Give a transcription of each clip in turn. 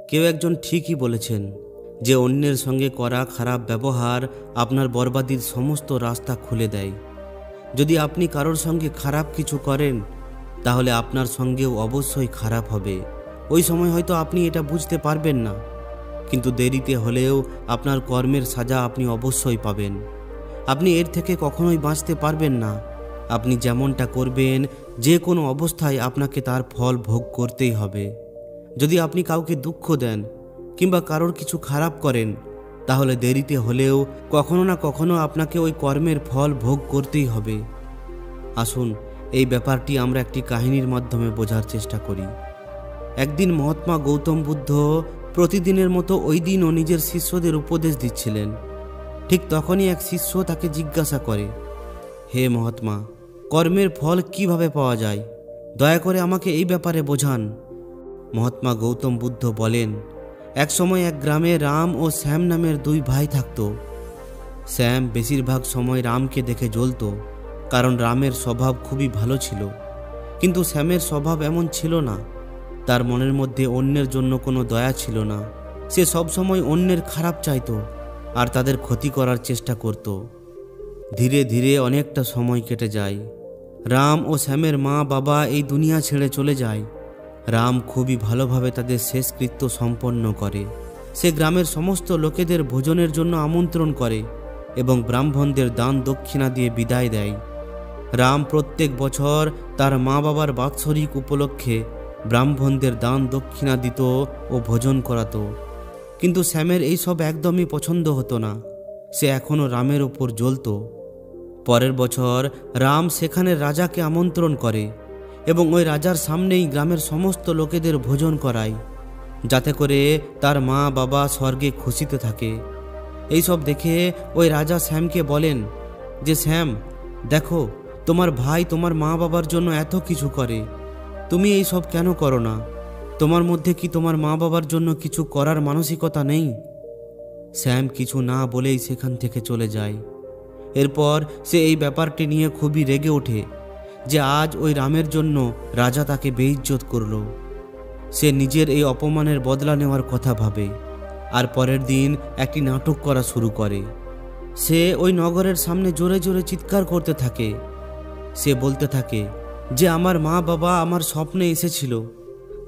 কেউ একজন ঠিকই বলেছেন যে অন্যের সঙ্গে করা খারাপ ব্যবহার আপনার বরবাদির সমস্ত রাস্তা খুলে দেয়। যদি আপনি কারোর সঙ্গে খারাপ কিছু করেন তাহলে আপনার সঙ্গেও অবশ্যই খারাপ হবে। ওই সময় হয়তো আপনি এটা বুঝতে পারবেন না, কিন্তু দেরিতে হলেও আপনার কর্মের সাজা আপনি অবশ্যই পাবেন। আপনি এর থেকে কখনোই বাঁচতে পারবেন না। আপনি যেমনটা করবেন যে কোনো অবস্থায় আপনাকে তার ফল ভোগ করতেই হবে। যদি আপনি কাউকে দুঃখ দেন কিংবা কারোর কিছু খারাপ করেন তাহলে দেরিতে হলেও কখনো না কখনো আপনাকে ওই কর্মের ফল ভোগ করতেই হবে। আসুন এই ব্যাপারটি আমরা একটি কাহিনীর মাধ্যমে বোঝার চেষ্টা করি। একদিন মহাত্মা গৌতম বুদ্ধ প্রতিদিনের মতো ওই দিনও নিজের শিষ্যদের উপদেশ দিচ্ছিলেন। ঠিক তখনই এক শিষ্য তাকে জিজ্ঞাসা করে, হে মহাত্মা, কর্মের ফল কিভাবে পাওয়া যায়? দয়া করে আমাকে এই ব্যাপারে বোঝান। মহাত্মা গৌতম বুদ্ধ বলেন, এক সময় এক গ্রামে রাম ও শ্যাম নামের দুই ভাই থাকত। শ্যাম বেশিরভাগ সময় রামকে দেখে জ্বলত, কারণ রামের স্বভাব খুবই ভালো ছিল। কিন্তু শ্যামের স্বভাব এমন ছিল না। তার মনের মধ্যে অন্যের জন্য কোনো দয়া ছিল না। সে সবসময় অন্যের খারাপ চাইত আর তাদের ক্ষতি করার চেষ্টা করত। ধীরে ধীরে অনেকটা সময় কেটে যায়। রাম ও শ্যামের মা বাবা এই দুনিয়া ছেড়ে চলে যায়। রাম খুবই ভালোভাবে তাদের শেষকৃত্য সম্পন্ন করে। সে গ্রামের সমস্ত লোকেদের ভোজনের জন্য আমন্ত্রণ করে এবং ব্রাহ্মণদের দান দক্ষিণা দিয়ে বিদায় দেয়। রাম প্রত্যেক বছর তার মা বাবার বাৎসরিক উপলক্ষে ব্রাহ্মণদের দান দক্ষিণা দিত ও ভোজন করাতো। কিন্তু শ্যামের এইসব একদমই পছন্দ হতো না। সে এখনও রামের ওপর জ্বলত। পরের বছর রাম সেখানের রাজাকে আমন্ত্রণ করে এবং ওই রাজার সামনেই গ্রামের সমস্ত লোকেদের ভোজন করায়, যাতে করে তার মা বাবা স্বর্গে খুশিতে থাকে। এইসব দেখে ওই রাজা শ্যামকে বলেন যে, শ্যাম, দেখো, তোমার ভাই তোমার মা বাবার জন্য এত কিছু করে, তুমি এই সব কেন করো না? তোমার মধ্যে কি তোমার মা বাবার জন্য কিছু করার মানসিকতা নেই? শ্যাম কিছু না বলেই সেখান থেকে চলে যায়। এরপর সে এই ব্যাপারটি নিয়ে খুবই রেগে ওঠে যে আজ ওই রামের জন্য রাজা তাকে বেইজ্জত করল। সে নিজের এই অপমানের বদলা নেওয়ার কথা ভাবে আর পরের দিন একটি নাটক করা শুরু করে। সে ওই নগরের সামনে জোরে জোরে চিৎকার করতে থাকে। সে বলতে থাকে যে আমার মা বাবা আমার স্বপ্নে এসেছিল,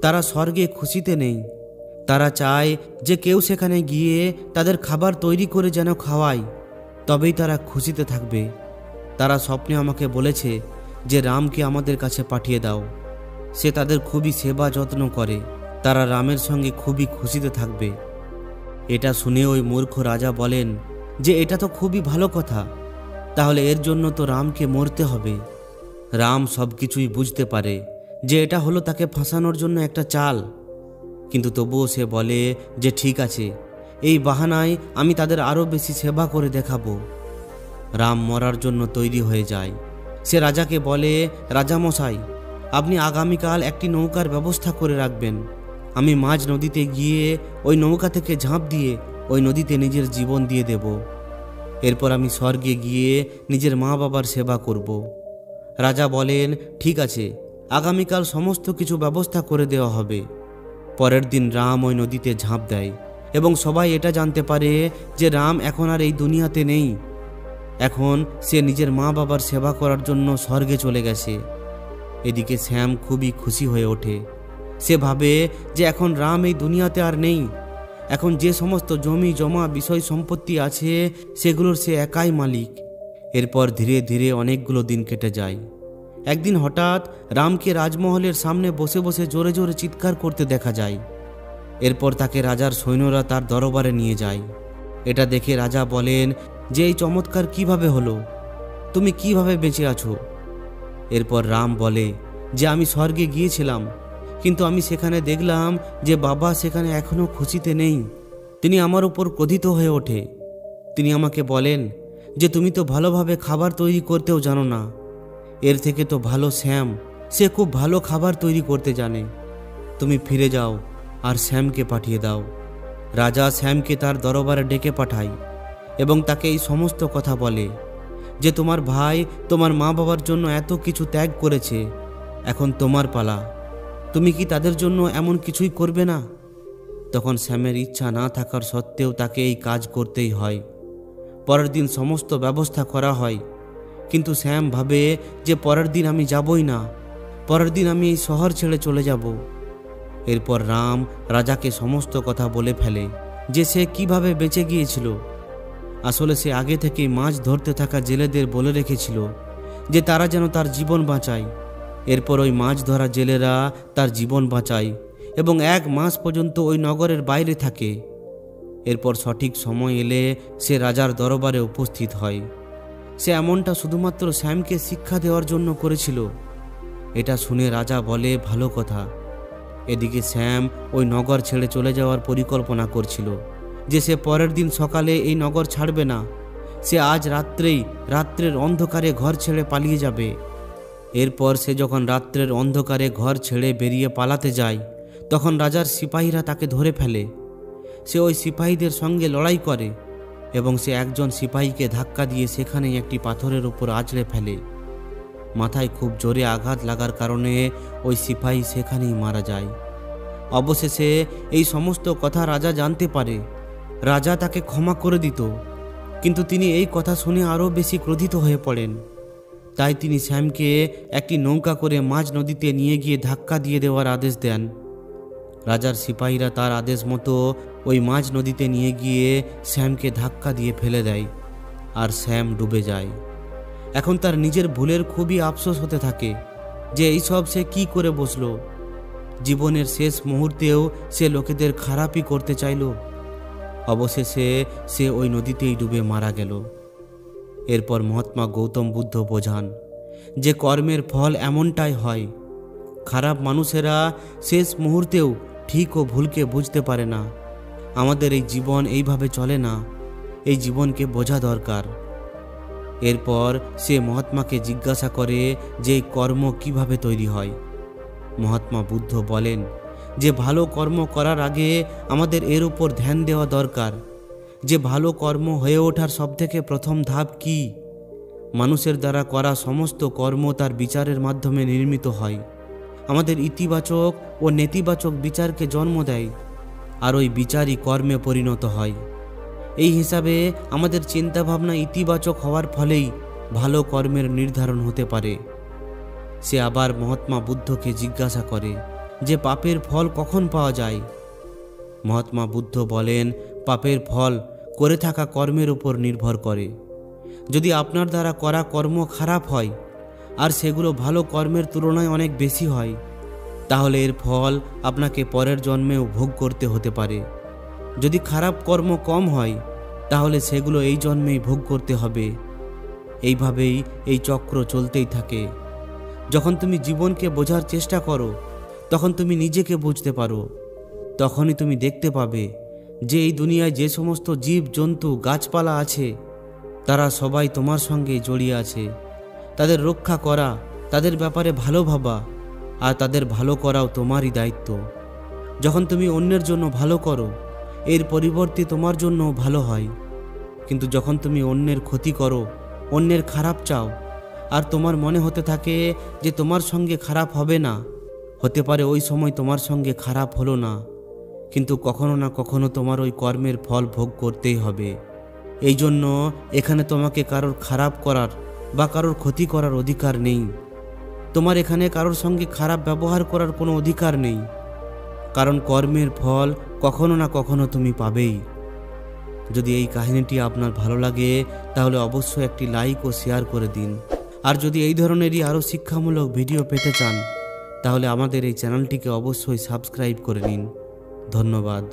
তারা স্বর্গে খুশিতে নেই। তারা চায় যে কেউ সেখানে গিয়ে তাদের খাবার তৈরি করে যেন খাওয়ায়, তবেই তারা খুশিতে থাকবে। তারা স্বপ্নে আমাকে বলেছে যে রামকে আমাদের কাছে পাঠিয়ে দাও। সে তাদের খুবই সেবা যত্ন করে। তারা রামের সঙ্গে খুবই খুশিতে থাকবে। এটা শুনে ওই মূর্খ রাজা বলেন যে এটা তো খুবই ভালো কথা, তাহলে এর জন্য তো রামকে মরতে হবে। রাম সব কিছুই বুঝতে পারে যে এটা হলো তাকে ফাঁসানোর জন্য একটা চাল, কিন্তু তবুও সে বলে যে ঠিক আছে, এই বাহানায় আমি তাদের আরও বেশি সেবা করে দেখাবো। রাম মরার জন্য তৈরি হয়ে যায়। সে রাজাকে বলে, রাজামশাই, আপনি আগামীকাল একটি নৌকার ব্যবস্থা করে রাখবেন। আমি মাঝ নদীতে গিয়ে ওই নৌকা থেকে ঝাঁপ দিয়ে ওই নদীতে নিজের জীবন দিয়ে দেব। এরপর আমি স্বর্গে গিয়ে নিজের মা বাবার সেবা করব। রাজা বলেন, ঠিক আছে, আগামীকাল সমস্ত কিছু ব্যবস্থা করে দেওয়া হবে। পরের দিন রাম ওই নদীতে ঝাঁপ দেয় এবং সবাই এটা জানতে পারে যে রাম এখন আর এই দুনিয়াতে নেই। এখন সে নিজের মা বাবার সেবা করার জন্য স্বর্গে চলে গেছে। এদিকে শ্যাম খুবই খুশি হয়ে ওঠে। সে ভাবে যে এখন রাম এই দুনিয়াতে আর নেই। এখন যে সমস্ত জমি জমা বিষয় সম্পত্তি আছে সেগুলোর সে একাই মালিক। এরপর ধীরে ধীরে অনেকগুলো দিন কেটে যায়। একদিন হঠাৎ রামকে রাজমহলের সামনে বসে বসে জোরে জোরে চিৎকার করতে দেখা যায়। এরপর তাকে রাজার সৈন্যরা তার দরবারে নিয়ে যায়। এটা দেখে রাজা বলেন যে এই চমৎকার কিভাবে হলো? তুমি কিভাবে বেঁচে আছো? এরপর রাম বলে যে আমি স্বর্গে গিয়েছিলাম, কিন্তু আমি সেখানে দেখলাম যে বাবা সেখানে এখনও খুশিতে নেই। তিনি আমার উপর ক্রোধিত হয়ে ওঠে। তিনি আমাকে বলেন যে তুমি তো ভালোভাবে খাবার তৈরি করতেও জানো না। এর থেকে তো ভালো শ্যাম, সে খুব ভালো খাবার তৈরি করতে জানে। তুমি ফিরে যাও আর শ্যামকে পাঠিয়ে দাও। রাজা শ্যামকে তার দরবারে ডেকে পাঠায় এবং তাকে এই সমস্ত কথা বলে যে তোমার ভাই তোমার মা বাবার জন্য এত কিছু ত্যাগ করেছে, এখন তোমার পালা। তুমি কি তাদের জন্য এমন কিছুই করবে না? তখন স্যামের ইচ্ছা না থাকার সত্ত্বেও তাকে এই কাজ করতেই হয়। পরের দিন সমস্ত ব্যবস্থা করা হয়, কিন্তু স্যাম ভাবে যে পরের দিন আমি যাবই না, পরের দিন আমি এই শহর ছেড়ে চলে যাব। এরপর রাম রাজাকে সমস্ত কথা বলে ফেলে যে সে কিভাবে বেঁচে গিয়েছিল। আসলে সে আগে থেকেই মাছ ধরতে থাকা জেলেদের বলে রেখেছিল যে তারা যেন তার জীবন বাঁচায়। এরপর ওই মাছ ধরা জেলেরা তার জীবন বাঁচায় এবং 1 মাস পর্যন্ত ওই নগরের বাইরে থাকে। এরপর সঠিক সময় এলে সে রাজার দরবারে উপস্থিত হয়। সে এমনটা শুধুমাত্র স্যামকে শিক্ষা দেওয়ার জন্য করেছিল। এটা শুনে রাজা বলে, ভালো কথা। এদিকে স্যাম ওই নগর ছেড়ে চলে যাওয়ার পরিকল্পনা করছিল যে সে পরের দিন সকালে এই নগর ছাড়বে না। সে আজ রাত্রের অন্ধকারে ঘর ছেড়ে পালিয়ে যাবে। এরপর সে যখন রাত্রের অন্ধকারে ঘর ছেড়ে বেরিয়ে পালাতে যায়, তখন রাজার সিপাহীরা তাকে ধরে ফেলে। সে ওই সিপাহীদের সঙ্গে লড়াই করে এবং সে একজন সিপাহীকে ধাক্কা দিয়ে সেখানেই একটি পাথরের উপর আঁচড়ে ফেলে। মাথায় খুব জোরে আঘাত লাগার কারণে ওই সিপাহী সেখানেই মারা যায়। অবশেষে এই সমস্ত কথা রাজা জানতে পারে। রাজা তাকে ক্ষমা করে দিত, কিন্তু তিনি এই কথা শুনে আরও বেশি ক্রোধিত হয়ে পড়েন। তাই তিনি স্যামকে একটি নৌকা করে মাঝ নদীতে নিয়ে গিয়ে ধাক্কা দিয়ে দেওয়ার আদেশ দেন। রাজার সিপাহীরা তার আদেশ মতো ওই মাঝ নদীতে নিয়ে গিয়ে স্যামকে ধাক্কা দিয়ে ফেলে দেয়, আর স্যাম ডুবে যায়। এখন তার নিজের ভুলের খুবই আফসোস হতে থাকে যে এইসব সে কি করে বসলো। জীবনের শেষ মুহূর্তেও সে লোকেদের খারাপই করতে চাইল। অবশেষে সে ওই নদীতেই ডুবে মারা গেল। এরপর মহাত্মা গৌতম বুদ্ধ বোঝান যে কর্মের ফল এমনটাই হয়। খারাপ মানুষেরা শেষ মুহূর্তেও ঠিক ও ভুলকে বুঝতে পারে না। আমাদের এই জীবন এইভাবে চলে না, এই জীবনকে বোঝা দরকার। এরপর সে মহাত্মাকে জিজ্ঞাসা করে যে এই কর্ম কিভাবে তৈরি হয়। মহাত্মা বুদ্ধ বলেন যে ভালো কর্ম করার আগে আমাদের এর উপর ধ্যান দেওয়া দরকার যে ভালো কর্ম হয়ে ওঠার সবথেকে প্রথম ধাপ কি। মানুষের দ্বারা করা সমস্ত কর্ম তার বিচারের মাধ্যমে নির্মিত হয়। আমাদের ইতিবাচক ও নেতিবাচক বিচারকে জন্ম দেয়, আর ওই বিচারই কর্মে পরিণত হয়। এই হিসাবে আমাদের চিন্তাভাবনা ইতিবাচক হওয়ার ফলেই ভালো কর্মের নির্ধারণ হতে পারে। সে আবার মহাত্মা বুদ্ধকে জিজ্ঞাসা করে যে পাপের ফল কখন পাওয়া যায়। মহাত্মা বুদ্ধ বলেন, পাপের ফল করে থাকা কর্মের উপর নির্ভর করে। যদি আপনার দ্বারা করা কর্ম খারাপ হয় আর সেগুলো ভালো কর্মের তুলনায় অনেক বেশি হয়, তাহলে এর ফল আপনাকে পরের জন্মেও ভোগ করতে হতে পারে। যদি খারাপ কর্ম কম হয়, তাহলে সেগুলো এই জন্মেই ভোগ করতে হবে। এইভাবেই এই চক্র চলতেই থাকে। যখন তুমি জীবনকে বোঝার চেষ্টা করো, তখন তুমি নিজেকে বুঝতে পারো। তখনই তুমি দেখতে পাবে যে এই দুনিয়ায় যে সমস্ত জীব জন্তু গাছপালা আছে, তারা সবাই তোমার সঙ্গে জড়িয়ে আছে। তাদের রক্ষা করা, তাদের ব্যাপারে ভালো ভাবা আর তাদের ভালো করাও তোমারই দায়িত্ব। যখন তুমি অন্যের জন্য ভালো করো, এর পরিবর্তে তোমার জন্য ভালো হয়। কিন্তু যখন তুমি অন্যের ক্ষতি করো, অন্যের খারাপ চাও, আর তোমার মনে হতে থাকে যে তোমার সঙ্গে খারাপ হবে না, হতে পারে ওই সময় তোমার সঙ্গে খারাপ হলো না, কিন্তু কখনো না কখনো তোমার ওই কর্মের ফল ভোগ করতেই হবে। এই জন্য এখানে তোমাকে কারোর খারাপ করার বা কারোর ক্ষতি করার অধিকার নেই। তোমার এখানে কারোর সঙ্গে খারাপ ব্যবহার করার কোনো অধিকার নেই, কারণ কর্মের ফল কখনো না কখনো তুমি পাবেই। যদি এই কাহিনীটি আপনার ভালো লাগে, তাহলে অবশ্যই একটি লাইক ও শেয়ার করে দিন। আর যদি এই ধরনেরই আরও শিক্ষামূলক ভিডিও পেতে চান, তাহলে আমাদের এই চ্যানেলটিকে অবশ্যই সাবস্ক্রাইব করে নিন। ধন্যবাদ।